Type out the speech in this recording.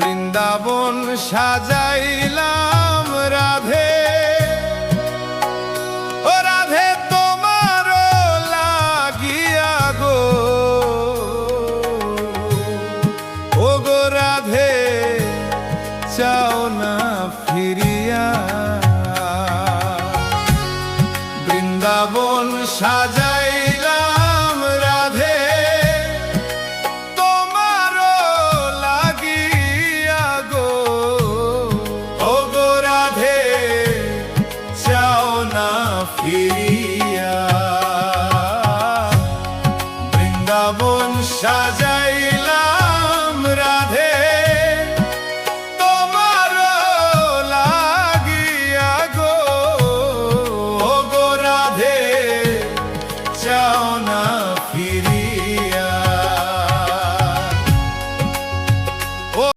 বৃন্দাবন সাজাইলাম রাধে, ও রাধে তোমার লাগিয়া গো, ও গো রাধে চাও